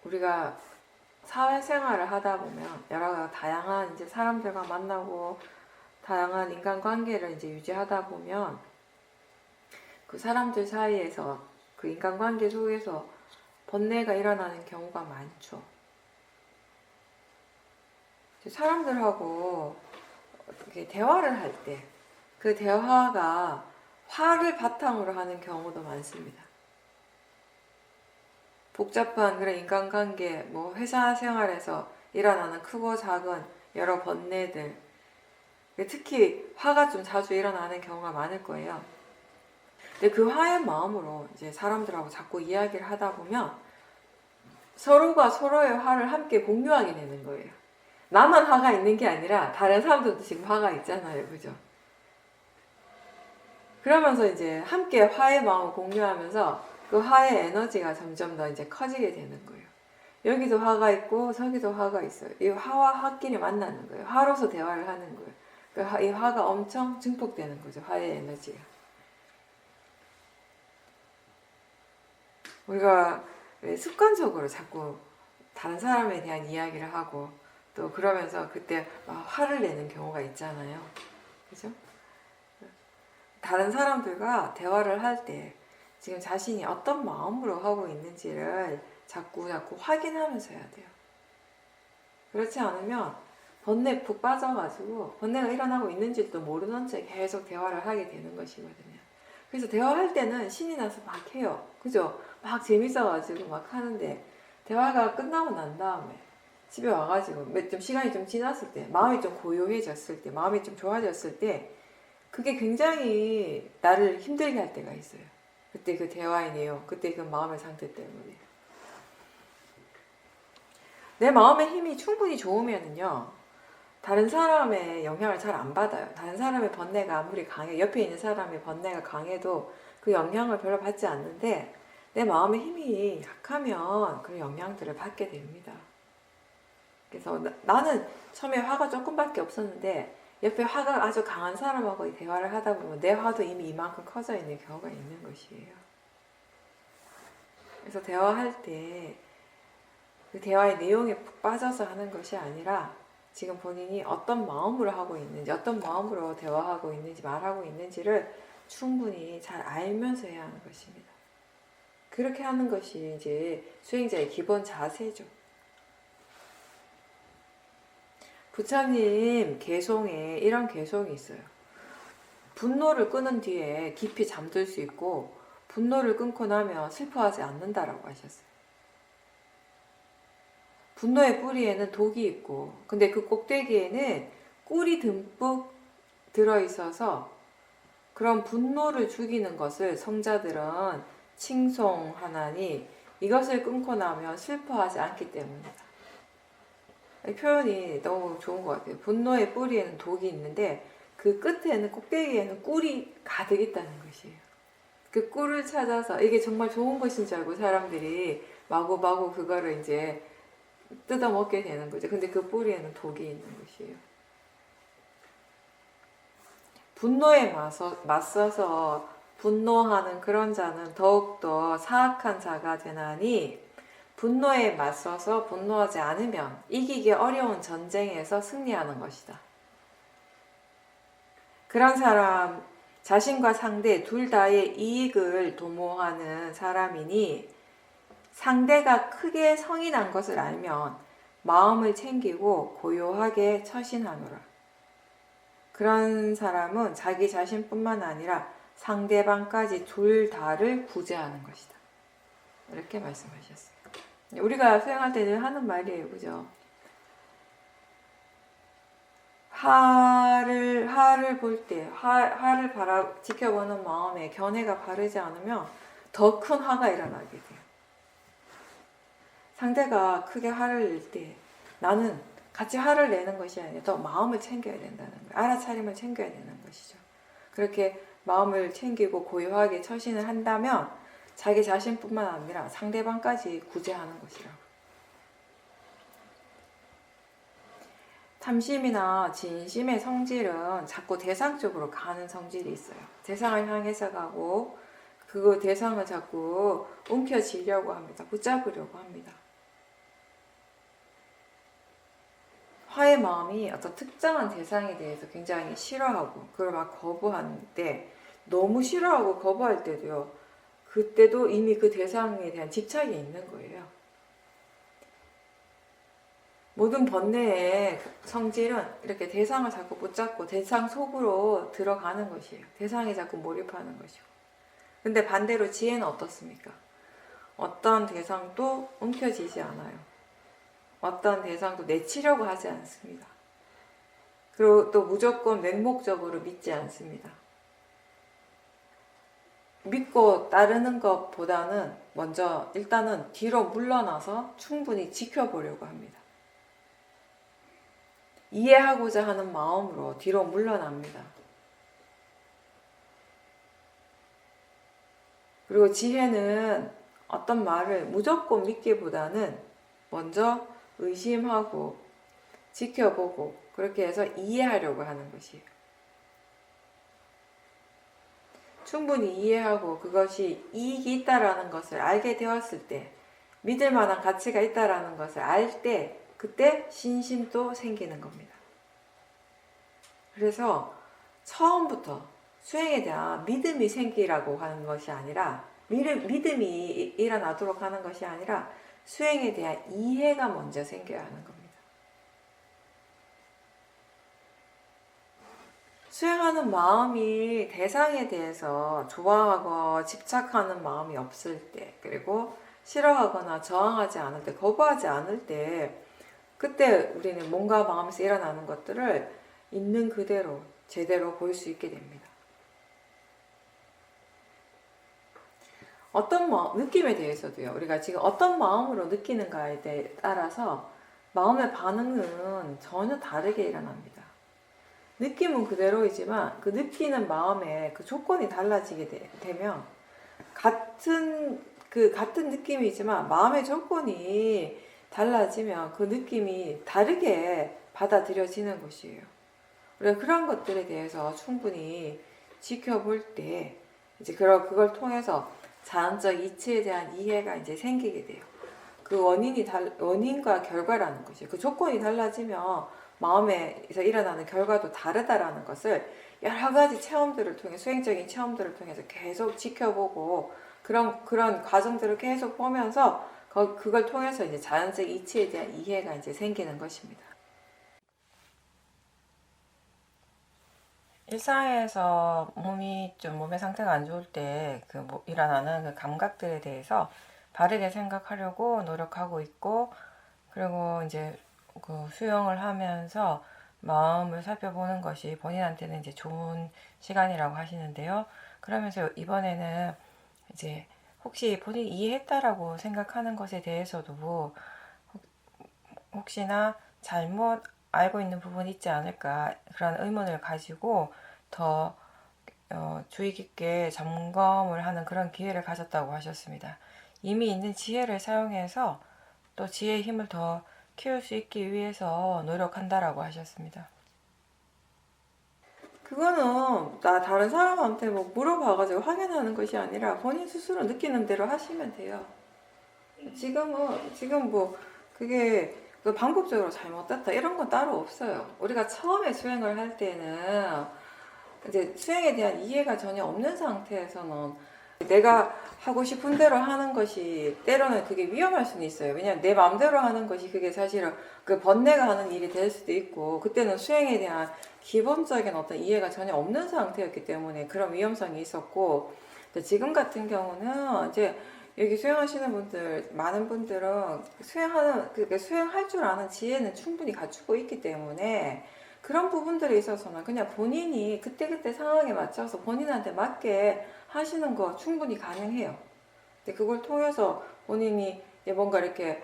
우리가 사회생활을 하다 보면 여러 다양한 이제 사람들과 만나고 다양한 인간관계를 이제 유지하다 보면 그 사람들 사이에서 그 인간관계 속에서 번뇌가 일어나는 경우가 많죠. 사람들하고 이렇게 대화를 할 때 그 대화가 화를 바탕으로 하는 경우도 많습니다. 복잡한 그런 인간관계, 뭐 회사 생활에서 일어나는 크고 작은 여러 번뇌들, 특히 화가 좀 자주 일어나는 경우가 많을 거예요. 근데 그 화의 마음으로 이제 사람들하고 자꾸 이야기를 하다 보면 서로가 서로의 화를 함께 공유하게 되는 거예요. 나만 화가 있는 게 아니라 다른 사람들도 지금 화가 있잖아요. 그죠? 그러면서 이제 함께 화의 마음을 공유하면서 그 화의 에너지가 점점 더 이제 커지게 되는 거예요. 여기도 화가 있고 저기도 화가 있어요. 이 화와 화끼리 만나는 거예요. 화로서 대화를 하는 거예요. 이 화가 엄청 증폭되는 거죠. 화의 에너지가. 우리가 습관적으로 자꾸 다른 사람에 대한 이야기를 하고 또 그러면서 그때 막 화를 내는 경우가 있잖아요. 그죠? 다른 사람들과 대화를 할 때 지금 자신이 어떤 마음으로 하고 있는지를 자꾸 확인하면서 해야 돼요. 그렇지 않으면 번뇌에 푹 빠져가지고 번뇌가 일어나고 있는지도 모르는 채 계속 대화를 하게 되는 것이거든요. 그래서 대화할 때는 신이 나서 막 해요. 그죠? 막 재밌어가지고 막 하는데 대화가 끝나고 난 다음에 집에 와가지고 좀 시간이 좀 지났을 때 마음이 좀 고요해졌을 때 마음이 좀 좋아졌을 때 그게 굉장히 나를 힘들게 할 때가 있어요. 그때 그 대화의 내용, 그때 그 마음의 상태 때문에. 내 마음의 힘이 충분히 좋으면은요, 다른 사람의 영향을 잘 안 받아요. 다른 사람의 번뇌가 아무리 강해, 옆에 있는 사람의 번뇌가 강해도 그 영향을 별로 받지 않는데, 내 마음의 힘이 약하면 그 영향들을 받게 됩니다. 그래서 나는 처음에 화가 조금밖에 없었는데, 옆에 화가 아주 강한 사람하고 대화를 하다 보면 내 화도 이미 이만큼 커져 있는 경우가 있는 것이에요. 그래서 대화할 때 그 대화의 내용에 푹 빠져서 하는 것이 아니라 지금 본인이 어떤 마음으로 하고 있는지, 어떤 마음으로 대화하고 있는지, 말하고 있는지를 충분히 잘 알면서 해야 하는 것입니다. 그렇게 하는 것이 이제 수행자의 기본 자세죠. 부처님 개송에 이런 개송이 있어요. 분노를 끄는 뒤에 깊이 잠들 수 있고 분노를 끊고 나면 슬퍼하지 않는다라고 하셨어요. 분노의 뿌리에는 독이 있고 근데 그 꼭대기에는 꿀이 듬뿍 들어있어서 그런 분노를 죽이는 것을 성자들은 칭송하나니 이것을 끊고 나면 슬퍼하지 않기 때문이다. 이 표현이 너무 좋은 것 같아요. 분노의 뿌리에는 독이 있는데 그 끝에는 꼭대기에는 꿀이 가득 있다는 것이에요. 그 꿀을 찾아서 이게 정말 좋은 것인 줄 알고 사람들이 마구마구 그거를 이제 뜯어먹게 되는 거죠. 근데 그 뿌리에는 독이 있는 것이에요. 분노에 맞서서 분노하는 그런 자는 더욱더 사악한 자가 되나니 분노에 맞서서 분노하지 않으면 이기기 어려운 전쟁에서 승리하는 것이다. 그런 사람, 자신과 상대 둘 다의 이익을 도모하는 사람이니 상대가 크게 성이 난 것을 알면 마음을 챙기고 고요하게 처신하노라. 그런 사람은 자기 자신뿐만 아니라 상대방까지 둘 다를 구제하는 것이다. 이렇게 말씀하셨어요. 우리가 수행할 때는 하는 말이에요. 그죠? 화를 볼 때, 화를 지켜보는 마음에 견해가 바르지 않으면 더 큰 화가 일어나게 돼요. 상대가 크게 화를 낼 때 나는 같이 화를 내는 것이 아니라 더 마음을 챙겨야 된다는 거예요. 알아차림을 챙겨야 되는 것이죠. 그렇게 마음을 챙기고 고요하게 처신을 한다면 자기 자신뿐만 아니라 상대방까지 구제하는 것이라고. 탐심이나 진심의 성질은 자꾸 대상 쪽으로 가는 성질이 있어요. 대상을 향해서 가고 그 대상을 자꾸 움켜쥐려고 합니다. 붙잡으려고 합니다. 화의 마음이 어떤 특정한 대상에 대해서 굉장히 싫어하고 그걸 막 거부하는데, 너무 싫어하고 거부할 때도요, 그때도 이미 그 대상에 대한 집착이 있는 거예요. 모든 번뇌의 성질은 이렇게 대상을 자꾸 붙잡고 대상 속으로 들어가는 것이에요. 대상에 자꾸 몰입하는 것이고. 근데 반대로 지혜는 어떻습니까? 어떤 대상도 움켜쥐지 않아요. 어떤 대상도 내치려고 하지 않습니다. 그리고 또 무조건 맹목적으로 믿지 않습니다. 믿고 따르는 것보다는 먼저 일단은 뒤로 물러나서 충분히 지켜보려고 합니다. 이해하고자 하는 마음으로 뒤로 물러납니다. 그리고 지혜는 어떤 말을 무조건 믿기보다는 먼저 의심하고 지켜보고 그렇게 해서 이해하려고 하는 것이에요. 충분히 이해하고 그것이 이익이 있다라는 것을 알게 되었을 때, 믿을 만한 가치가 있다라는 것을 알 때, 그때 신심도 생기는 겁니다. 그래서 처음부터 수행에 대한 믿음이 생기라고 하는 것이 아니라, 믿음이 일어나도록 하는 것이 아니라 수행에 대한 이해가 먼저 생겨야 하는 겁니다. 수행하는 마음이 대상에 대해서 좋아하고 집착하는 마음이 없을 때, 그리고 싫어하거나 저항하지 않을 때, 거부하지 않을 때, 그때 우리는 몸과 마음에서 일어나는 것들을 있는 그대로 제대로 볼 수 있게 됩니다. 어떤 느낌에 대해서도요, 우리가 지금 어떤 마음으로 느끼는가에 따라서 마음의 반응은 전혀 다르게 일어납니다. 느낌은 그대로이지만 그 느끼는 마음의 그 조건이 달라지게 되면 같은 느낌이지만 마음의 조건이 달라지면 그 느낌이 다르게 받아들여지는 것이에요. 우리가 그런 것들에 대해서 충분히 지켜볼 때 이제 그걸 통해서 자연적 이치에 대한 이해가 이제 생기게 돼요. 그 원인과 결과라는 것이, 그 조건이 달라지면 마음에서 일어나는 결과도 다르다라는 것을 여러 가지 체험들을 통해, 수행적인 체험들을 통해서 계속 지켜보고 그런 과정들을 계속 보면서 그걸 통해서 이제 자연적 이치에 대한 이해가 이제 생기는 것입니다. 일상에서 몸의 상태가 안 좋을 때 일어나는 그 감각들에 대해서 바르게 생각하려고 노력하고 있고, 그리고 이제 그 수영을 하면서 마음을 살펴보는 것이 본인한테는 이제 좋은 시간이라고 하시는데요. 그러면서 이번에는 이제 혹시 본인이 이해했다라고 생각하는 것에 대해서도 혹시나 잘못 알고 있는 부분이 있지 않을까, 그런 의문을 가지고 더 주의 깊게 점검을 하는 그런 기회를 가졌다고 하셨습니다. 이미 있는 지혜를 사용해서 또 지혜의 힘을 더 키울 수 있기 위해서 노력한다라고 하셨습니다. 그거는 다른 사람한테 물어봐가지고 확인하는 것이 아니라 본인 스스로 느끼는 대로 하시면 돼요. 지금 그게 방법적으로 잘못됐다 이런 건 따로 없어요. 우리가 처음에 수행을 할 때는 이제 수행에 대한 이해가 전혀 없는 상태에서는 내가 하고 싶은 대로 하는 것이 때로는 그게 위험할 수는 있어요. 왜냐하면 내 마음대로 하는 것이 그게 사실은 그 번뇌가 하는 일이 될 수도 있고, 그때는 수행에 대한 기본적인 어떤 이해가 전혀 없는 상태였기 때문에 그런 위험성이 있었고, 지금 같은 경우는 이제 여기 수행하시는 분들, 많은 분들은 수행할 줄 아는 지혜는 충분히 갖추고 있기 때문에 그런 부분들에 있어서는 그냥 본인이 그때그때 상황에 맞춰서 본인한테 맞게 하시는 거 충분히 가능해요. 근데 그걸 통해서 본인이 뭔가 이렇게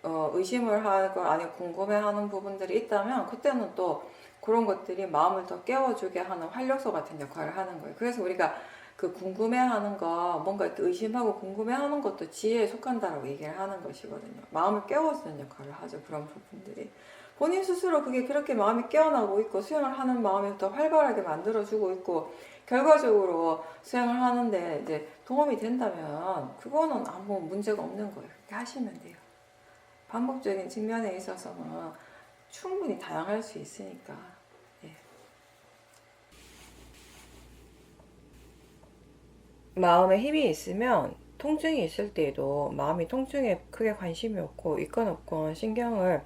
의심을 하고 아니면 궁금해하는 부분들이 있다면 그때는 또 그런 것들이 마음을 더 깨워주게 하는 활력소 같은 역할을 하는 거예요. 그래서 우리가 그 궁금해하는 거, 뭔가 이렇게 의심하고 궁금해하는 것도 지혜에 속한다라고 얘기를 하는 것이거든요. 마음을 깨워주는 역할을 하죠. 그런 부분들이. 본인 스스로 그게 그렇게 마음이 깨어나고 있고 수행을 하는 마음이 더 활발하게 만들어주고 있고 결과적으로 수행을 하는데 이제 도움이 된다면 그거는 아무 문제가 없는 거예요. 그렇게 하시면 돼요. 방법적인 측면에 있어서는 충분히 다양할 수 있으니까. 예. 마음에 힘이 있으면 통증이 있을 때에도 마음이 통증에 크게 관심이 없고 있건 없건 신경을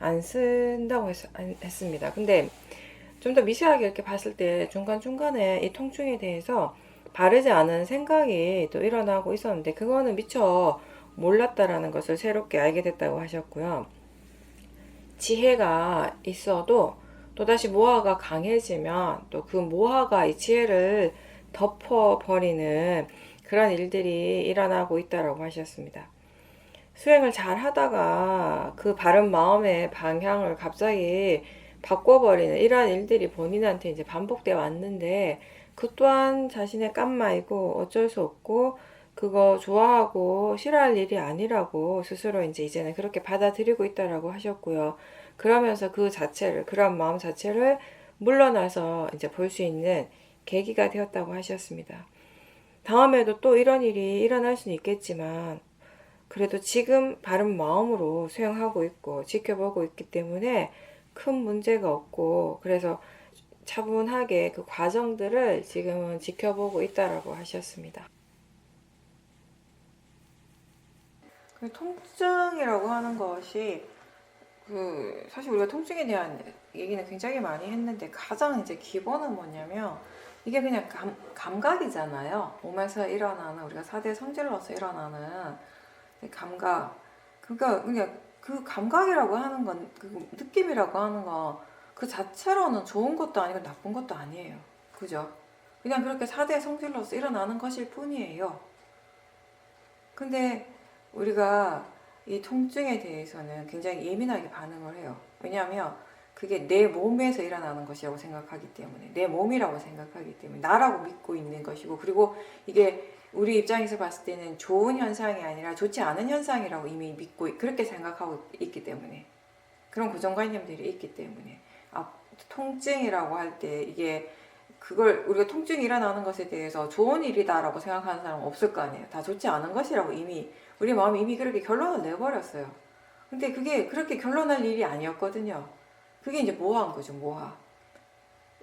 안 쓴다고 했습니다. 근데 좀 더 미세하게 이렇게 봤을 때 중간중간에 이 통증에 대해서 바르지 않은 생각이 또 일어나고 있었는데 그거는 미처 몰랐다라는 것을 새롭게 알게 됐다고 하셨고요. 지혜가 있어도 또다시 모화가 강해지면 또 그 모화가 이 지혜를 덮어버리는 그런 일들이 일어나고 있다고 하셨습니다. 수행을 잘 하다가 그 바른 마음의 방향을 갑자기 바꿔버리는 이러한 일들이 본인한테 이제 반복되어 왔는데 그 또한 자신의 깜마이고 어쩔 수 없고 그거 좋아하고 싫어할 일이 아니라고 스스로 이제는 그렇게 받아들이고 있다라고 하셨고요. 그러면서 그 자체를, 그런 마음 자체를 물러나서 이제 볼 수 있는 계기가 되었다고 하셨습니다. 다음에도 또 이런 일이 일어날 수는 있겠지만 그래도 지금 바른 마음으로 수행하고 있고 지켜보고 있기 때문에 큰 문제가 없고 그래서 차분하게 그 과정들을 지금은 지켜보고 있다라고 하셨습니다. 그 통증이라고 하는 것이 사실 우리가 통증에 대한 얘기는 굉장히 많이 했는데 가장 이제 기본은 뭐냐면 이게 그냥 감각이잖아요. 몸에서 일어나는 우리가 4대 성질로서 일어나는 감각. 그러니까 그냥 그 감각이라고 하는 건, 그 느낌이라고 하는 건 그 자체로는 좋은 것도 아니고 나쁜 것도 아니에요. 그죠? 그냥 그렇게 4대 성질로서 일어나는 것일 뿐이에요. 근데 우리가 이 통증에 대해서는 굉장히 예민하게 반응을 해요. 왜냐하면 그게 내 몸에서 일어나는 것이라고 생각하기 때문에, 내 몸이라고 생각하기 때문에, 나라고 믿고 있는 것이고, 그리고 이게 우리 입장에서 봤을 때는 좋은 현상이 아니라 좋지 않은 현상이라고 이미 믿고 그렇게 생각하고 있기 때문에, 그런 고정관념들이 있기 때문에 통증이라고 할 때 이게 그걸 우리가 통증이 일어나는 것에 대해서 좋은 일이다라고 생각하는 사람은 없을 거 아니에요. 다 좋지 않은 것이라고 이미 우리 마음이 이미 그렇게 결론을 내버렸어요. 근데 그게 그렇게 결론할 일이 아니었거든요. 그게 이제 모호한 거죠, 모호.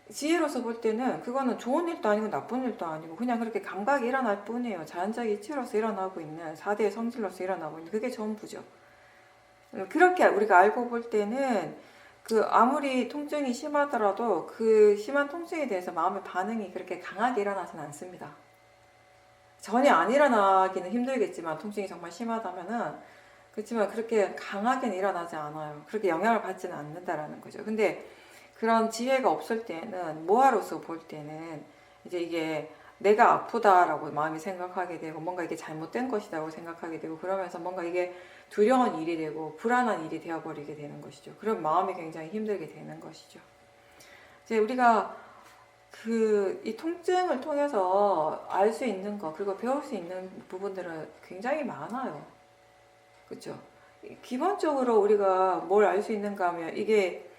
지혜로서 볼 때는 그거는 좋은 일도 아니고 나쁜 일도 아니고 그냥 그렇게 감각이 일어날 뿐이에요. 자연적 이치로서 일어나고 있는 4대의 성질로서 일어나고 있는 그게 전부죠. 그렇게 우리가 알고 볼 때는 아무리 통증이 심하더라도 그 심한 통증에 대해서 마음의 반응이 그렇게 강하게 일어나지는 않습니다. 전혀 안 일어나기는 힘들겠지만 통증이 정말 심하다면은 그렇지만 그렇게 강하게는 일어나지 않아요. 그렇게 영향을 받지는 않는다라는 거죠. 근데 그런 지혜가 없을 때는 모아로서 볼 때는 이제 이게 내가 아프다라고 마음이 생각하게 되고 뭔가 이게 잘못된 것이라고 생각하게 되고 그러면서 뭔가 이게 두려운 일이 되고 불안한 일이 되어버리게 되는 것이죠. 그럼 마음이 굉장히 힘들게 되는 것이죠. 이제 우리가 이 통증을 통해서 알 수 있는 것 그리고 배울 수 있는 부분들은 굉장히 많아요. 그렇죠? 기본적으로 우리가 뭘 알 수 있는가 하면 이게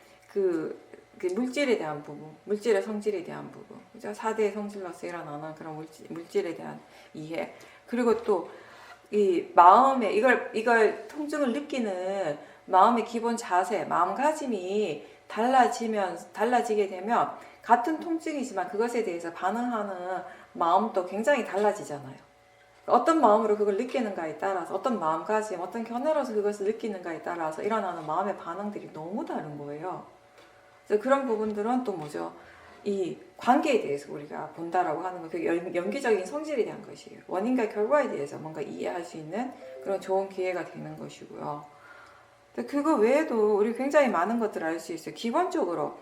물질에 대한 부분, 물질의 성질에 대한 부분, 그죠? 4대의 성질로서 일어나는 그런 물질에 대한 이해, 그리고 또 이 마음의 이걸 통증을 느끼는 마음의 기본 자세, 마음가짐이 달라지게 되면 같은 통증이지만 그것에 대해서 반응하는 마음도 굉장히 달라지잖아요. 어떤 마음으로 그걸 느끼는가에 따라서 어떤 마음가짐, 어떤 견해로서 그것을 느끼는가에 따라서 일어나는 마음의 반응들이 너무 다른 거예요. 그래서 그런 부분들은 또 뭐죠? 이 관계에 대해서 우리가 본다라고 하는 건 그게 연기적인 성질에 대한 것이에요. 원인과 결과에 대해서 뭔가 이해할 수 있는 그런 좋은 기회가 되는 것이고요. 그거 외에도 우리 굉장히 많은 것들을 알 수 있어요. 기본적으로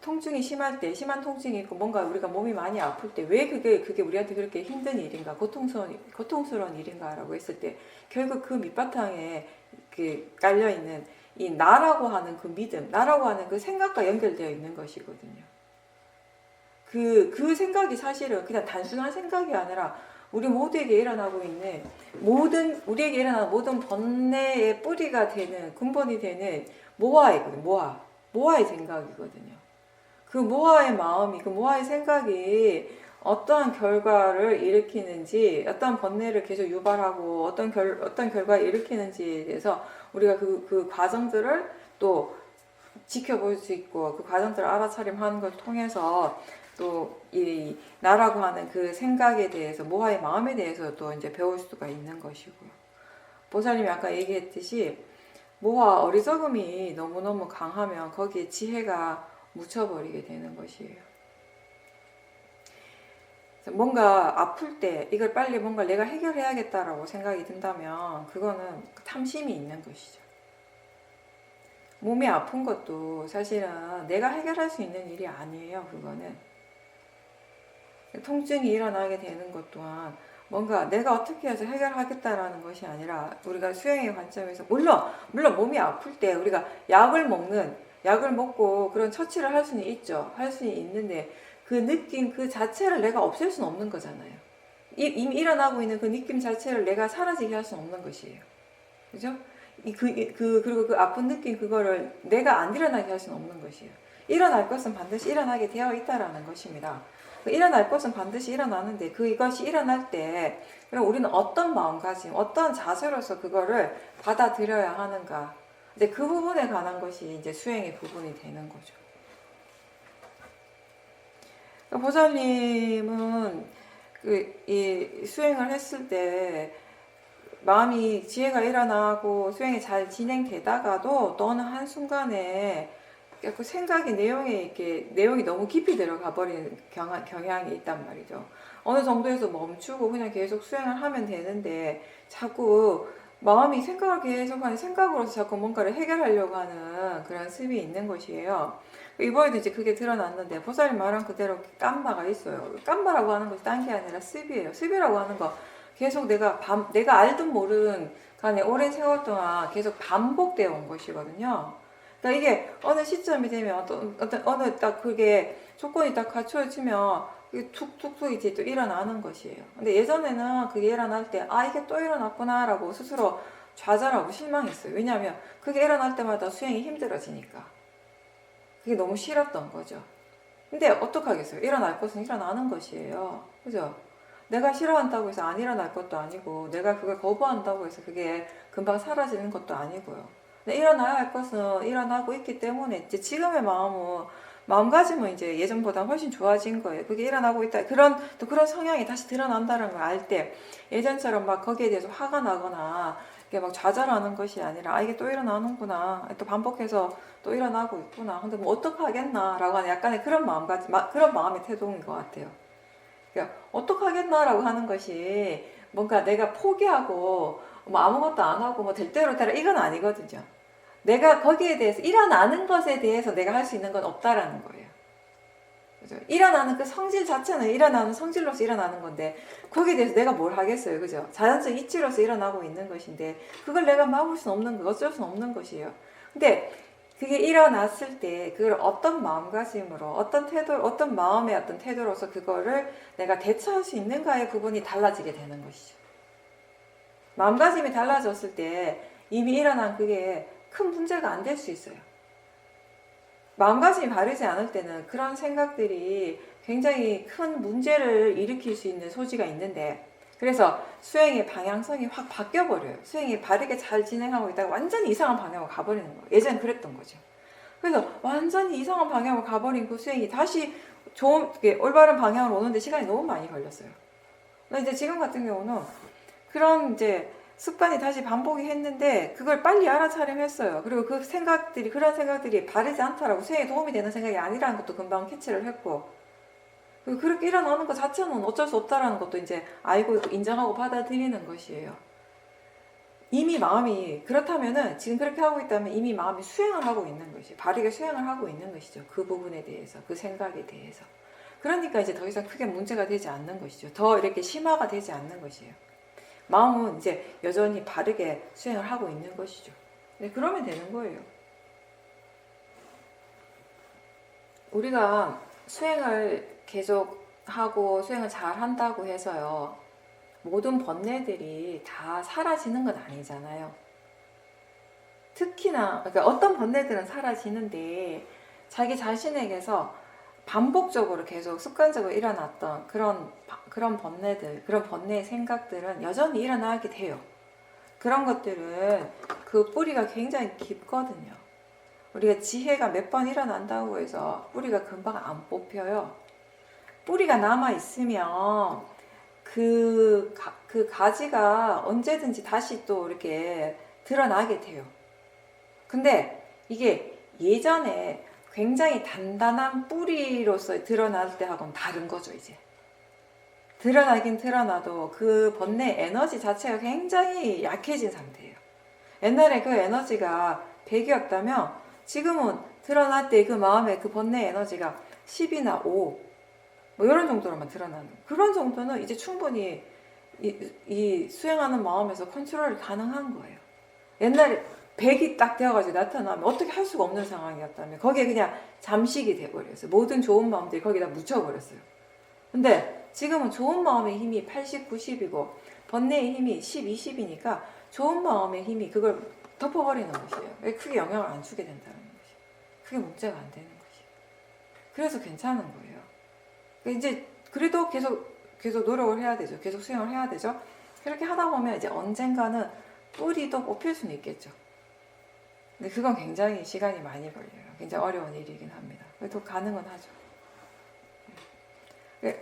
통증이 심할 때, 심한 통증이 있고 뭔가 우리가 몸이 많이 아플 때 왜 그게 우리한테 그렇게 힘든 일인가, 고통스러운 일인가라고 했을 때 결국 그 밑바탕에 깔려있는 이 나라고 하는 그 믿음, 나라고 하는 그 생각과 연결되어 있는 것이거든요. 그 생각이 사실은 그냥 단순한 생각이 아니라 우리 모두에게 일어나고 있는 우리에게 일어나는 모든 번뇌의 뿌리가 되는, 근본이 되는 모아이거든요. 모아의 생각이거든요. 그 모아의 마음이, 그 모아의 생각이 어떠한 결과를 일으키는지, 어떠한 번뇌를 계속 유발하고 어떤 결과를 일으키는지에 대해서 우리가 그 과정들을 또 지켜볼 수 있고 그 과정들을 알아차림하는 걸 통해서 또 이 나라고 하는 그 생각에 대해서 모아의 마음에 대해서 또 이제 배울 수가 있는 것이고요. 보살님이 아까 얘기했듯이 모아 어리석음이 너무너무 강하면 거기에 지혜가 묻혀버리게 되는 것이에요. 뭔가 아플 때 이걸 빨리 뭔가 내가 해결해야겠다라고 생각이 든다면 그거는 탐심이 있는 것이죠. 몸이 아픈 것도 사실은 내가 해결할 수 있는 일이 아니에요. 그거는 통증이 일어나게 되는 것 또한 뭔가 내가 어떻게 해서 해결하겠다라는 것이 아니라 우리가 수행의 관점에서 물론 몸이 아플 때 우리가 약을 먹고 그런 처치를 할 수는 있죠. 할 수는 있는데 그 느낌 그 자체를 내가 없앨 수는 없는 거잖아요. 이미 일어나고 있는 그 느낌 자체를 내가 사라지게 할 수는 없는 것이에요. 그죠? 그리고 그 아픈 느낌 그거를 내가 안 일어나게 할 수는 없는 것이에요. 일어날 것은 반드시 일어나게 되어 있다라는 것입니다. 일어날 것은 반드시 일어나는데 이것이 일어날 때 그럼 우리는 어떤 마음가짐, 어떤 자세로서 그거를 받아들여야 하는가? 이제 그 부분에 관한 것이 이제 수행의 부분이 되는 거죠. 보살님은 이 수행을 했을 때 마음이 지혜가 일어나고 수행이 잘 진행되다가도 또 어느 한순간에 그 생각의 내용이 너무 깊이 들어가 버리는 경향이 있단 말이죠. 어느 정도에서 멈추고 그냥 계속 수행을 하면 되는데 자꾸 마음이 생각을 계속하는 생각으로서 자꾸 뭔가를 해결하려고 하는 그런 습이 있는 것이에요. 이번에도 이제 그게 드러났는데 보살님 말한 그대로 깜바가 있어요. 깜바라고 하는 것이 딴 게 아니라 습이에요. 습이라고 하는 거 계속 내가 알든 모르든 간에 오랜 세월 동안 계속 반복되어 온 것이거든요. 그러니까 이게 어느 시점이 되면 어느 딱 그게 조건이 딱 갖춰지면 툭툭툭 이제 또 일어나는 것이에요. 근데 예전에는 그게 일어날 때 이게 또 일어났구나라고 스스로 좌절하고 실망했어요. 왜냐하면 그게 일어날 때마다 수행이 힘들어지니까 그게 너무 싫었던 거죠. 근데 어떡하겠어요? 일어날 것은 일어나는 것이에요. 그죠? 내가 싫어한다고 해서 안 일어날 것도 아니고 내가 그걸 거부한다고 해서 그게 금방 사라지는 것도 아니고요. 일어나야 할 것은 일어나고 있기 때문에 이제 지금의 마음가짐은 이제 예전보다 훨씬 좋아진 거예요. 그게 일어나고 있다. 또 그런 성향이 다시 드러난다는 걸 알 때 예전처럼 막 거기에 대해서 화가 나거나 이게 막 좌절하는 것이 아니라 이게 또 일어나는구나. 또 반복해서 또 일어나고 있구나. 근데 뭐 어떡하겠나라고 하는 약간의 그런 그런 마음의 태동인 것 같아요. 그러니까 어떡하겠나라고 하는 것이 뭔가 내가 포기하고 뭐 아무것도 안 하고 뭐 될 대로 따라 이건 아니거든요. 내가 거기에 대해서 일어나는 것에 대해서 내가 할 수 있는 건 없다라는 거예요. 그죠? 일어나는 그 성질 자체는 일어나는 성질로서 일어나는 건데 거기에 대해서 내가 뭘 하겠어요. 그죠? 자연적 이치로서 일어나고 있는 것인데 그걸 내가 막을 수는 없는 거, 어쩔 수는 없는 것이에요. 근데 그게 일어났을 때 그걸 어떤 마음가짐으로 어떤 태도, 어떤 마음의 어떤 태도로서 그거를 내가 대처할 수 있는가의 부분이 달라지게 되는 것이죠. 마음가짐이 달라졌을 때 이미 일어난 그게 큰 문제가 안 될 수 있어요. 마음가짐이 바르지 않을 때는 그런 생각들이 굉장히 큰 문제를 일으킬 수 있는 소지가 있는데 그래서 수행의 방향성이 확 바뀌어버려요. 수행이 바르게 잘 진행하고 있다가 완전히 이상한 방향으로 가버리는 거예요. 예전엔 그랬던 거죠. 그래서 완전히 이상한 방향으로 가버린 그 수행이 다시 올바른 방향으로 오는데 시간이 너무 많이 걸렸어요. 근데 이제 지금 같은 경우는 그런 이제 습관이 다시 반복이 했는데 그걸 빨리 알아차림했어요. 그리고 그런 생각들이 바르지 않다라고 수행에 도움이 되는 생각이 아니라는 것도 금방 캐치를 했고 그리고 그렇게 일어나는 것 자체는 어쩔 수 없다라는 것도 이제 알고 인정하고 받아들이는 것이에요. 이미 마음이 그렇다면은 지금 그렇게 하고 있다면 이미 마음이 수행을 하고 있는 것이에요. 바르게 수행을 하고 있는 것이죠. 그 부분에 대해서, 그 생각에 대해서. 그러니까 이제 더 이상 크게 문제가 되지 않는 것이죠. 더 이렇게 심화가 되지 않는 것이에요. 마음은 이제 여전히 바르게 수행을 하고 있는 것이죠. 네, 그러면 되는 거예요. 우리가 수행을 계속 하고 수행을 잘 한다고 해서요. 모든 번뇌들이 다 사라지는 건 아니잖아요. 특히나 그러니까 어떤 번뇌들은 사라지는데 자기 자신에게서 반복적으로 계속 습관적으로 일어났던 그런 번뇌들, 그런 번뇌의 생각들은 여전히 일어나게 돼요. 그런 것들은 그 뿌리가 굉장히 깊거든요. 우리가 지혜가 몇 번 일어난다고 해서 뿌리가 금방 안 뽑혀요. 뿌리가 남아있으면 그 가지가 언제든지 다시 또 이렇게 드러나게 돼요. 근데 이게 예전에 굉장히 단단한 뿌리로서 드러날 때하고는 다른 거죠, 이제. 드러나긴 드러나도 그 번뇌 에너지 자체가 굉장히 약해진 상태예요. 옛날에 그 에너지가 100이었다면 지금은 드러날 때 그 마음의 그 번뇌 에너지가 10이나 5, 뭐 이런 정도로만 드러나는, 그런 정도는 이제 충분히 이 수행하는 마음에서 컨트롤이 가능한 거예요. 옛날에 100이 딱 되어가지고 나타나면 어떻게 할 수가 없는 상황이었다면 거기에 그냥 잠식이 돼버렸어요. 모든 좋은 마음들이 거기다 묻혀버렸어요. 근데 지금은 좋은 마음의 힘이 80, 90이고 번뇌의 힘이 10, 20이니까 좋은 마음의 힘이 그걸 덮어버리는 것이에요. 크게 영향을 안 주게 된다는 것이. 크게 문제가 안 되는 것이. 그래서 괜찮은 거예요. 이제 그래도 계속 노력을 해야 되죠. 계속 수행을 해야 되죠. 그렇게 하다 보면 이제 언젠가는 뿌리도 뽑힐 수는 있겠죠. 근데 그건 굉장히 시간이 많이 걸려요. 굉장히 어려운 일이긴 합니다. 그래도 가능은 하죠.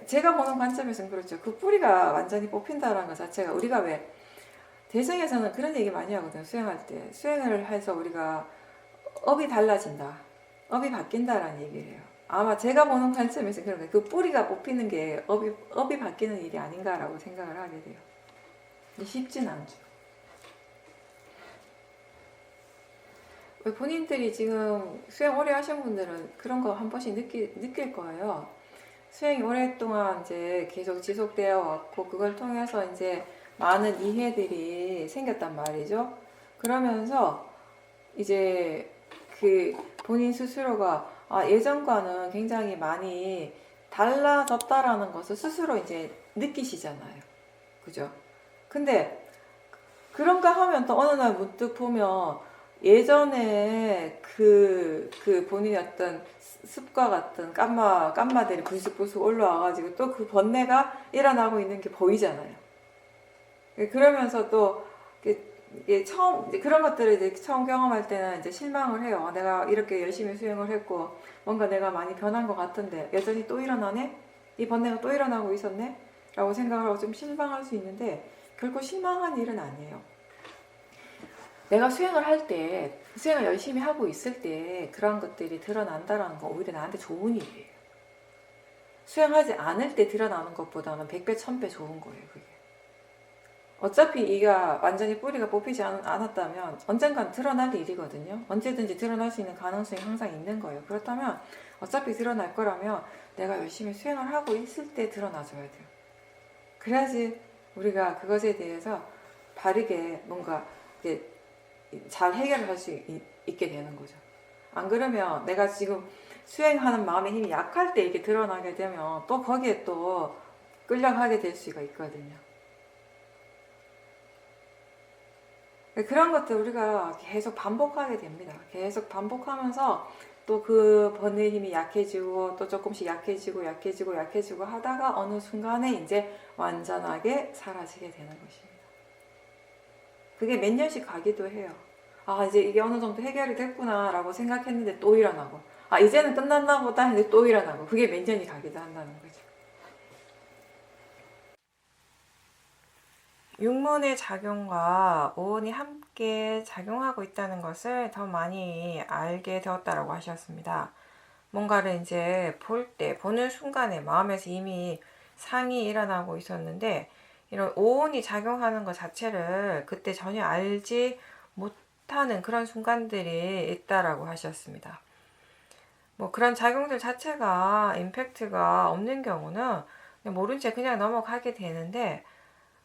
제가 보는 관점에서는 그렇죠. 그 뿌리가 완전히 뽑힌다는 것 자체가, 우리가 왜 대승에서는 그런 얘기 많이 하거든요. 수행할 때. 수행을 해서 우리가 업이 달라진다. 업이 바뀐다라는 얘기를 해요. 아마 제가 보는 관점에서 그런 거예요. 그 뿌리가 뽑히는 게 업이 바뀌는 일이 아닌가라고 생각을 하게 돼요. 근데 쉽진 않죠. 본인들이 지금 수행 오래 하신 분들은 그런 거 한 번씩 느낄 거예요. 수행이 오랫동안 이제 계속 지속되어 왔고, 그걸 통해서 이제 많은 이해들이 생겼단 말이죠. 그러면서 이제 그 본인 스스로가 예전과는 굉장히 많이 달라졌다라는 것을 스스로 이제 느끼시잖아요. 그죠? 근데 그런가 하면 또 어느 날 문득 보면 예전에 그 본인의 어떤 습과 같은 깜마들이 불쑥불쑥 올라와가지고 또 그 번뇌가 일어나고 있는 게 보이잖아요. 그러면서 또 이게 처음 그런 것들을 이제 처음 경험할 때는 이제 실망을 해요. 내가 이렇게 열심히 수행을 했고 뭔가 내가 많이 변한 것 같은데 여전히 또 일어나네? 이 번뇌가 또 일어나고 있었네? 라고 생각을 하고 좀 실망할 수 있는데 결코 실망한 일은 아니에요. 내가 수행을 할 때, 수행을 열심히 하고 있을 때 그런 것들이 드러난다는 건 오히려 나한테 좋은 일이에요. 수행하지 않을 때 드러나는 것보다는 100배, 1000배 좋은 거예요, 그게. 어차피 이가 완전히 뿌리가 뽑히지 않았다면 언젠간 드러날 일이거든요. 언제든지 드러날 수 있는 가능성이 항상 있는 거예요. 그렇다면 어차피 드러날 거라면 내가 열심히 수행을 하고 있을 때 드러나줘야 돼요. 그래야지 우리가 그것에 대해서 바르게 뭔가 잘 해결을 할 수 있게 되는 거죠. 안 그러면 내가 지금 수행하는 마음의 힘이 약할 때 이게 드러나게 되면 또 거기에 또 끌려가게 될 수가 있거든요. 그런 것들 우리가 계속 반복하게 됩니다. 계속 반복하면서 또 그 번뇌의 힘이 약해지고 또 조금씩 약해지고 하다가 어느 순간에 이제 완전하게 사라지게 되는 것입니다. 그게 몇 년씩 가기도 해요. 이제 이게 어느 정도 해결이 됐구나 라고 생각했는데 또 일어나고, 이제는 끝났나 보다 했는데 또 일어나고, 그게 몇 년이 가기도 한다는 거죠. 육문의 작용과 오온이 함께 작용하고 있다는 것을 더 많이 알게 되었다라고 하셨습니다. 뭔가를 이제 보는 순간에 마음에서 이미 상이 일어나고 있었는데 이런 오온이 작용하는 것 자체를 그때 전혀 알지 못하는 그런 순간들이 있다라고 하셨습니다. 뭐 그런 작용들 자체가 임팩트가 없는 경우는 모른 채 그냥 넘어가게 되는데,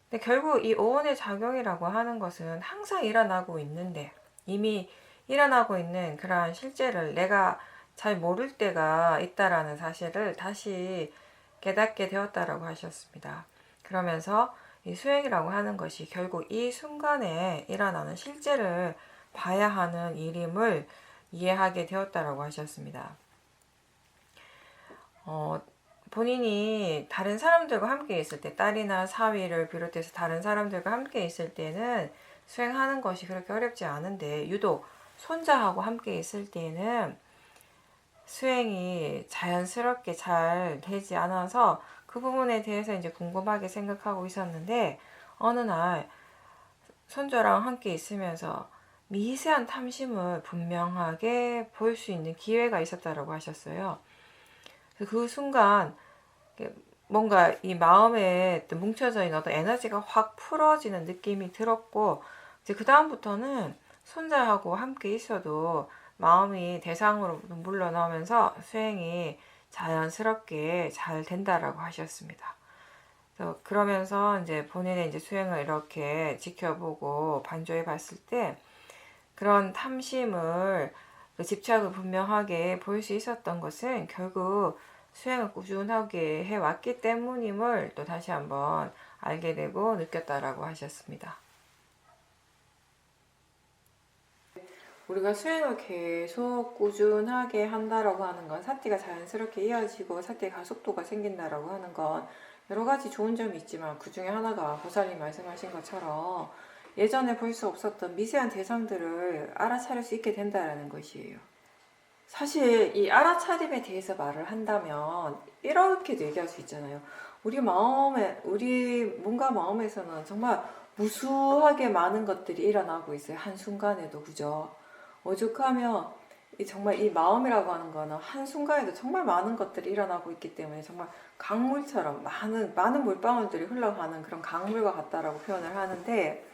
근데 결국 이 오온의 작용이라고 하는 것은 항상 일어나고 있는데 이미 일어나고 있는 그러한 실제를 내가 잘 모를 때가 있다라는 사실을 다시 깨닫게 되었다라고 하셨습니다. 그러면서 이 수행이라고 하는 것이 결국 이 순간에 일어나는 실제를 봐야 하는 일임을 이해하게 되었다라고 하셨습니다. 본인이 다른 사람들과 함께 있을 때, 딸이나 사위를 비롯해서 다른 사람들과 함께 있을 때는 수행하는 것이 그렇게 어렵지 않은데 유독 손자하고 함께 있을 때는 수행이 자연스럽게 잘 되지 않아서 그 부분에 대해서 이제 궁금하게 생각하고 있었는데, 어느 날 손자랑 함께 있으면서 미세한 탐심을 분명하게 볼 수 있는 기회가 있었다라고 하셨어요. 그 순간 뭔가 이 마음에 뭉쳐져 있는 어떤 에너지가 확 풀어지는 느낌이 들었고, 이제 그 다음부터는 손자하고 함께 있어도 마음이 대상으로 물러나면서 수행이 자연스럽게 잘 된다라고 하셨습니다. 그러면서 이제 본인의 이제 수행을 이렇게 지켜보고 반조해 봤을 때 그런 탐심을, 집착을 분명하게 볼 수 있었던 것은 결국 수행을 꾸준하게 해왔기 때문임을 또 다시 한번 알게 되고 느꼈다라고 하셨습니다. 우리가 수행을 계속 꾸준하게 한다라고 하는 건 사티가 자연스럽게 이어지고 사티의 가속도가 생긴다라고 하는 건 여러 가지 좋은 점이 있지만, 그 중에 하나가 보살님 말씀하신 것처럼 예전에 볼 수 없었던 미세한 대상들을 알아차릴 수 있게 된다라는 것이에요. 사실 이 알아차림에 대해서 말을 한다면 이렇게도 얘기할 수 있잖아요. 우리 뭔가 마음에서는 정말 무수하게 많은 것들이 일어나고 있어요. 한순간에도, 그죠? 오죽하면 정말 이 마음이라고 하는 거는 한순간에도 정말 많은 것들이 일어나고 있기 때문에 정말 강물처럼 많은 물방울들이 흘러가는 그런 강물과 같다라고 표현을 하는데,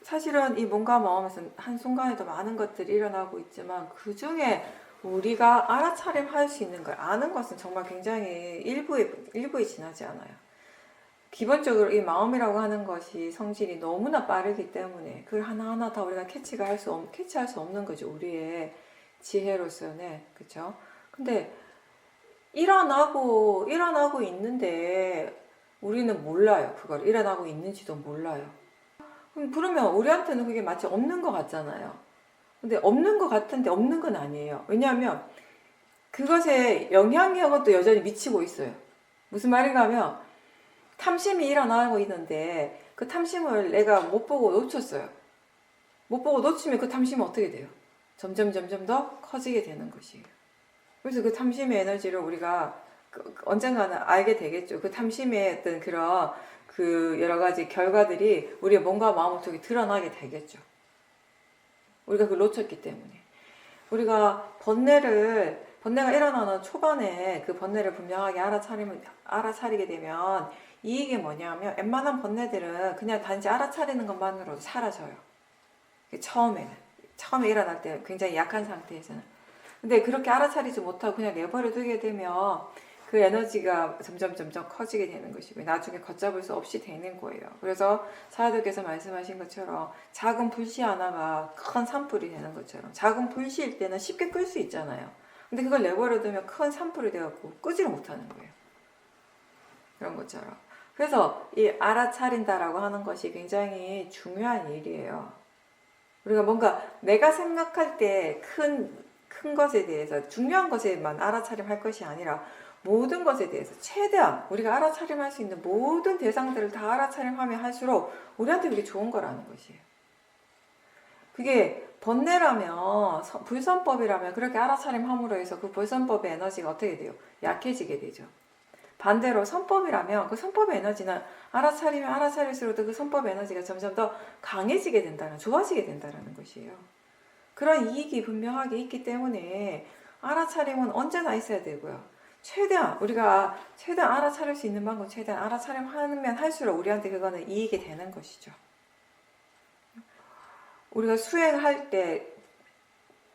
사실은 이 몸과 마음에서 한순간에도 많은 것들이 일어나고 있지만 그 중에 우리가 알아차림할 수 있는 걸 아는 것은 정말 굉장히 일부에 지나지 않아요. 기본적으로 이 마음이라고 하는 것이 성질이 너무나 빠르기 때문에 그걸 하나하나 다 우리가 캐치할 수 없는 거죠. 우리의 지혜로서는. 그렇죠? 근데 일어나고 있는데 우리는 몰라요. 그걸 일어나고 있는지도 몰라요. 그러면 우리한테는 그게 마치 없는 것 같잖아요. 근데 없는 것 같은데 없는 건 아니에요. 왜냐하면 그것에 영향력은 또 여전히 미치고 있어요. 무슨 말인가 하면 탐심이 일어나고 있는데 그 탐심을 내가 못 보고 놓쳤어요. 못 보고 놓치면 그 탐심은 어떻게 돼요? 점점 더 커지게 되는 것이에요. 그래서 그 탐심의 에너지를 우리가 언젠가는 알게 되겠죠. 그 탐심의 어떤 그런 그 여러 가지 결과들이 우리의 몸과 마음 속에 드러나게 되겠죠. 우리가 그걸 놓쳤기 때문에. 우리가 번뇌가 일어나는 초반에 그 번뇌를 분명하게 알아차리게 되면 이익이 뭐냐면 웬만한 번뇌들은 그냥 단지 알아차리는 것만으로도 사라져요. 처음에 일어날 때 굉장히 약한 상태에서는. 근데 그렇게 알아차리지 못하고 그냥 내버려 두게 되면 그 에너지가 점점 커지게 되는 것이고 나중에 걷잡을 수 없이 되는 거예요. 그래서 사야도께서 말씀하신 것처럼 작은 불씨 하나가 큰 산불이 되는 것처럼, 작은 불씨일 때는 쉽게 끌 수 있잖아요. 근데 그걸 내버려 두면 큰 산불이 되어갖고 끄지를 못하는 거예요. 그런 것처럼. 그래서 이 알아차린다라고 하는 것이 굉장히 중요한 일이에요. 우리가 뭔가 내가 생각할 때 큰 것에 대해서, 중요한 것에만 알아차림할 것이 아니라 모든 것에 대해서 최대한 우리가 알아차림할 수 있는 모든 대상들을 다 알아차림하면 할수록 우리한테 그게 좋은 거라는 것이에요. 그게 번뇌라면, 불선법이라면 그렇게 알아차림함으로 해서 그 불선법의 에너지가 어떻게 돼요? 약해지게 되죠. 반대로 선법이라면 그 선법의 에너지는 알아차리면 알아차릴수록 그 선법의 에너지가 점점 더 강해지게 된다는, 좋아지게 된다는 것이에요. 그런 이익이 분명하게 있기 때문에 알아차림은 언제나 있어야 되고요. 우리가 최대한 알아차릴 수 있는 방법, 최대한 알아차림하면 할수록 우리한테 그거는 이익이 되는 것이죠. 우리가 수행할 때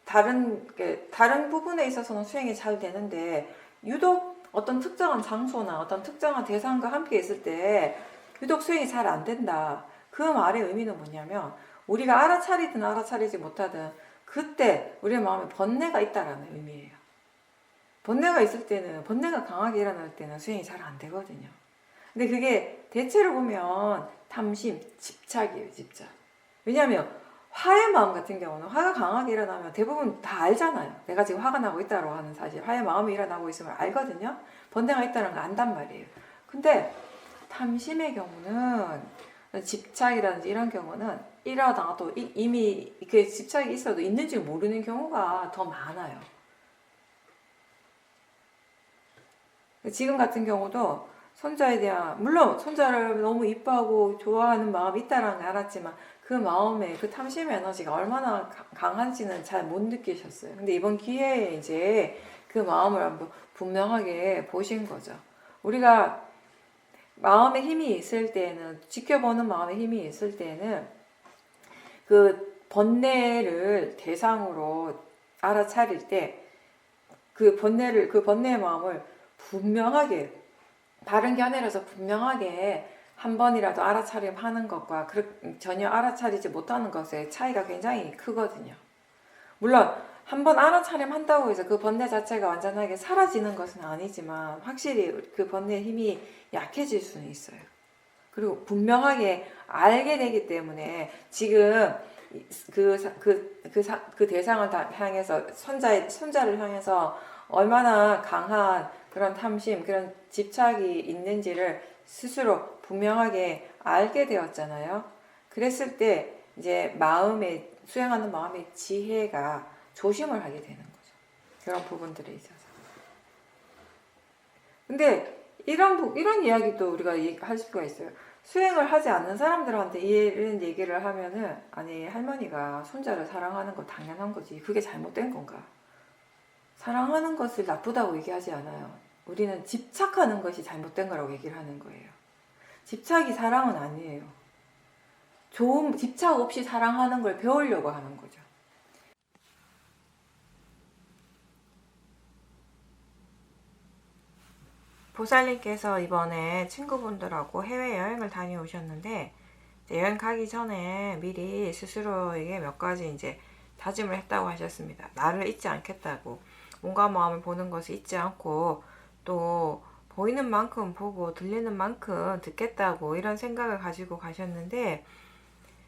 다른 부분에 있어서는 수행이 잘 되는데 유독 어떤 특정한 장소나 어떤 특정한 대상과 함께 있을 때 유독 수행이 잘 안 된다. 그 말의 의미는 뭐냐면 우리가 알아차리든 알아차리지 못하든 그때 우리의 마음에 번뇌가 있다라는 의미예요. 번뇌가 있을 때는, 번뇌가 강하게 일어날 때는 수행이 잘 안 되거든요. 근데 그게 대체로 보면 탐심, 집착이에요, 집착. 왜냐하면 화의 마음 같은 경우는 화가 강하게 일어나면 대부분 다 알잖아요. 내가 지금 화가 나고 있다고 하는 사실. 화의 마음이 일어나고 있으면 알거든요. 번뇌가 있다는 걸 안단 말이에요. 근데 탐심의 경우는, 집착이라든지 이런 경우는 일어나도 이미 그 집착이 있어도 있는지 모르는 경우가 더 많아요. 지금 같은 경우도 손자에 대한, 물론 손자를 너무 이뻐하고 좋아하는 마음이 있다는 걸 알았지만 그 마음에 그 탐심 에너지가 얼마나 강한지는 잘 못 느끼셨어요. 근데 이번 기회에 이제 그 마음을 한번 분명하게 보신 거죠. 우리가 마음의 힘이 있을 때는, 지켜보는 마음의 힘이 있을 때는 그 번뇌를 대상으로 알아차릴 때 그 번뇌의 마음을 분명하게, 바른 견해로서 분명하게 한 번이라도 알아차림하는 것과 전혀 알아차리지 못하는 것의 차이가 굉장히 크거든요. 물론 한 번 알아차림한다고 해서 그 번뇌 자체가 완전하게 사라지는 것은 아니지만 확실히 그 번뇌의 힘이 약해질 수는 있어요. 그리고 분명하게 알게 되기 때문에 지금 그 대상을 향해서 손자를 향해서 얼마나 강한 그런 탐심, 그런 집착이 있는지를 스스로 분명하게 알게 되었잖아요. 그랬을 때 이제 수행하는 마음의 지혜가 조심을 하게 되는 거죠. 그런 부분들에 있어서. 근데 이런 이야기도 우리가 할 수가 있어요. 수행을 하지 않는 사람들한테 이런 얘기를 하면은, 아니, 할머니가 손자를 사랑하는 건 당연한 거지. 그게 잘못된 건가? 사랑하는 것을 나쁘다고 얘기하지 않아요. 우리는 집착하는 것이 잘못된 거라고 얘기를 하는 거예요. 집착이 사랑은 아니에요. 집착 없이 사랑하는 걸 배우려고 하는 거죠. 보살님께서 이번에 친구분들하고 해외여행을 다녀오셨는데, 여행 가기 전에 미리 스스로에게 몇 가지 이제 다짐을 했다고 하셨습니다. 나를 잊지 않겠다고. 몸과 마음을 보는 것을 잊지 않고, 또 보이는 만큼 보고 들리는 만큼 듣겠다고 이런 생각을 가지고 가셨는데,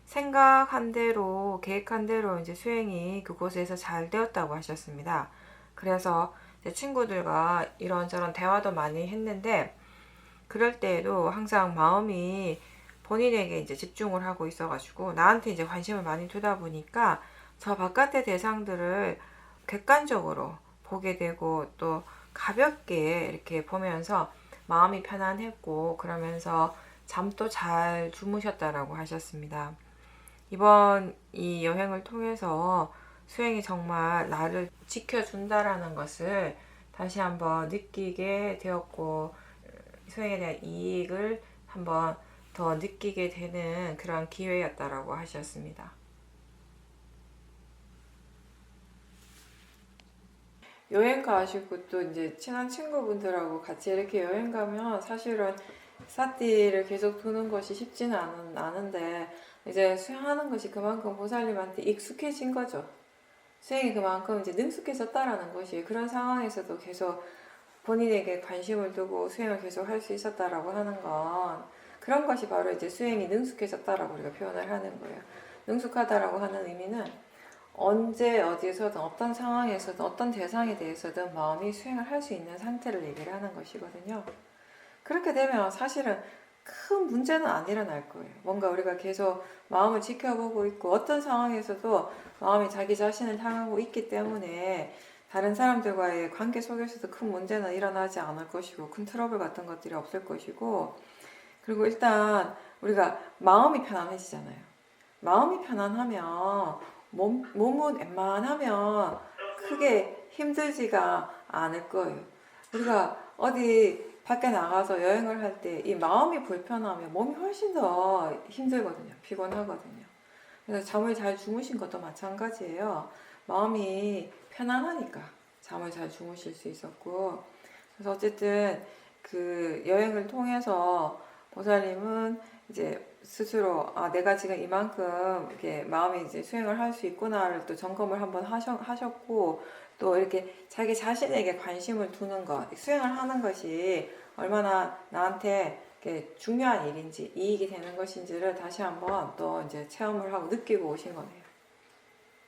생각한 대로, 계획한 대로 이제 수행이 그곳에서 잘 되었다고 하셨습니다. 그래서 제 친구들과 이런저런 대화도 많이 했는데, 그럴 때에도 항상 마음이 본인에게 이제 집중을 하고 있어가지고 나한테 이제 관심을 많이 두다 보니까 저 바깥의 대상들을 객관적으로 보게 되고 또 가볍게 이렇게 보면서 마음이 편안했고, 그러면서 잠도 잘 주무셨다라고 하셨습니다. 이번 이 여행을 통해서 수행이 정말 나를 지켜준다라는 것을 다시 한번 느끼게 되었고, 수행에 대한 이익을 한번 더 느끼게 되는 그런 기회였다라고 하셨습니다. 여행 가시고 또 이제 친한 친구분들하고 같이 이렇게 여행 가면 사실은 사띠를 계속 두는 것이 쉽지는 않은데, 이제 수행하는 것이 그만큼 보살님한테 익숙해진 거죠. 수행이 그만큼 이제 능숙해졌다라는 것이, 그런 상황에서도 계속 본인에게 관심을 두고 수행을 계속 할 수 있었다라고 하는 건, 그런 것이 바로 이제 수행이 능숙해졌다라고 우리가 표현을 하는 거예요. 능숙하다라고 하는 의미는 언제 어디서든 어떤 상황에서든 어떤 대상에 대해서든 마음이 수행을 할 수 있는 상태를 얘기를 하는 것이거든요. 그렇게 되면 사실은 큰 문제는 안 일어날 거예요. 뭔가 우리가 계속 마음을 지켜보고 있고 어떤 상황에서도 마음이 자기 자신을 향하고 있기 때문에 다른 사람들과의 관계 속에서도 큰 문제는 일어나지 않을 것이고, 큰 트러블 같은 것들이 없을 것이고, 그리고 일단 우리가 마음이 편안해지잖아요. 마음이 편안하면 몸은 웬만하면 크게 힘들지가 않을 거예요. 우리가 어디 밖에 나가서 여행을 할 때 이 마음이 불편하면 몸이 훨씬 더 힘들거든요. 피곤하거든요. 그래서 잠을 잘 주무신 것도 마찬가지예요. 마음이 편안하니까 잠을 잘 주무실 수 있었고, 그래서 어쨌든 그 여행을 통해서 보살님은 이제 스스로 내가 지금 이만큼 이렇게 마음이 이제 수행을 할 수 있구나를 또 점검을 한번 하셨고, 또 이렇게 자기 자신에게 관심을 두는 것, 수행을 하는 것이 얼마나 나한테 이렇게 중요한 일인지, 이익이 되는 것인지를 다시 한번 또 이제 체험을 하고 느끼고 오신 거네요.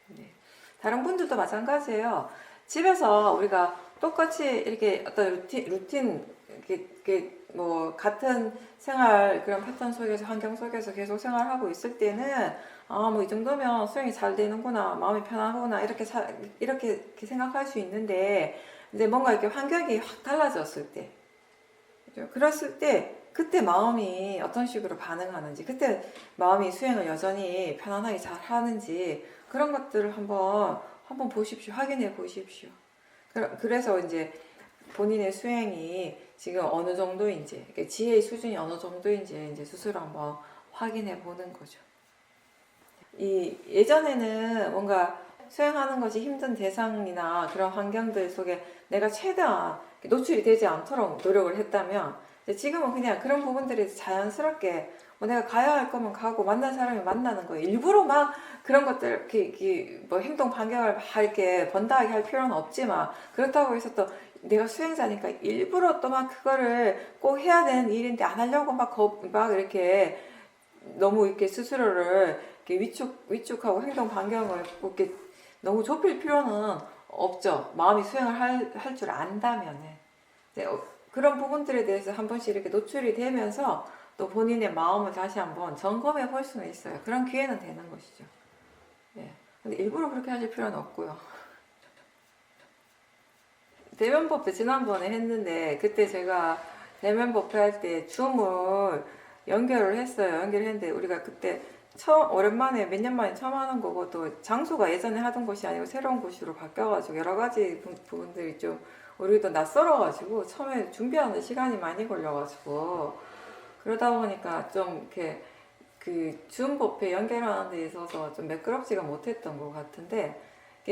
네. 다른 분들도 마찬가지예요. 집에서 우리가 똑같이 이렇게 어떤 루틴 이게 뭐 같은 생활 그런 패턴 속에서 환경 속에서 계속 생활하고 있을 때는 뭐 이 정도면 수행이 잘 되는구나, 마음이 편하구나 이렇게 생각할 수 있는데 이제 뭔가 이렇게 환경이 확 달라졌을 때, 그죠? 그랬을 때 그때 마음이 어떤 식으로 반응하는지, 그때 마음이 수행을 여전히 편안하게 잘 하는지 그런 것들을 한번 보십시오. 확인해 보십시오. 그래서 이제 본인의 수행이 지금 어느 정도인지, 지혜의 수준이 어느 정도인지 이제 스스로 한번 확인해 보는 거죠. 예전에는 뭔가 수행하는 것이 힘든 대상이나 그런 환경들 속에 내가 최대한 노출이 되지 않도록 노력을 했다면, 지금은 그냥 그런 부분들이 자연스럽게 내가 가야 할 거면 가고 만날 사람이 만나는 거예요. 일부러 막 그런 것들 이렇게 뭐 행동 반경을 막 이렇게 번다하게 할 필요는 없지만, 그렇다고 해서 또 내가 수행자니까 일부러 또 막 그거를 꼭 해야 되는 일인데 안 하려고 막 이렇게 너무 이렇게 스스로를 이렇게 위축하고 행동 반경을 이렇게 너무 좁힐 필요는 없죠. 마음이 수행을 할 줄 안다면은. 그런 부분들에 대해서 한 번씩 이렇게 노출이 되면서 또 본인의 마음을 다시 한번 점검해 볼 수는 있어요. 그런 기회는 되는 것이죠. 예. 근데 일부러 그렇게 하실 필요는 없고요. 대면법회 지난번에 했는데, 그때 제가 대면법회 할 때 줌을 연결을 했어요. 연결했는데 우리가 그때 오랜만에 몇 년 만에 처음 하는 거고, 또 장소가 예전에 하던 곳이 아니고 새로운 곳으로 바뀌어가지고 여러 가지 부분들이 좀 우리도 낯설어가지고 처음에 준비하는 시간이 많이 걸려가지고, 그러다 보니까 좀 이렇게 그 줌 법회 연결하는 데 있어서 좀 매끄럽지가 못했던 것 같은데,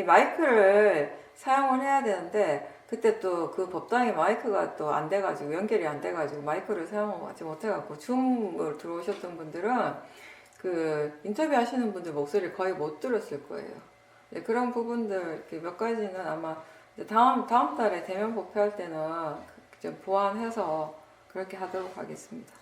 마이크를 사용을 해야 되는데 그때 또 그 법당에 마이크가 또 안 돼가지고, 연결이 안 돼가지고 마이크를 사용하지 못해갖고 줌을 들어오셨던 분들은 그 인터뷰 하시는 분들 목소리를 거의 못 들었을 거예요. 그런 부분들 이렇게 몇 가지는 아마 다음 달에 대면 법회할 때는 좀 보완해서 그렇게 하도록 하겠습니다.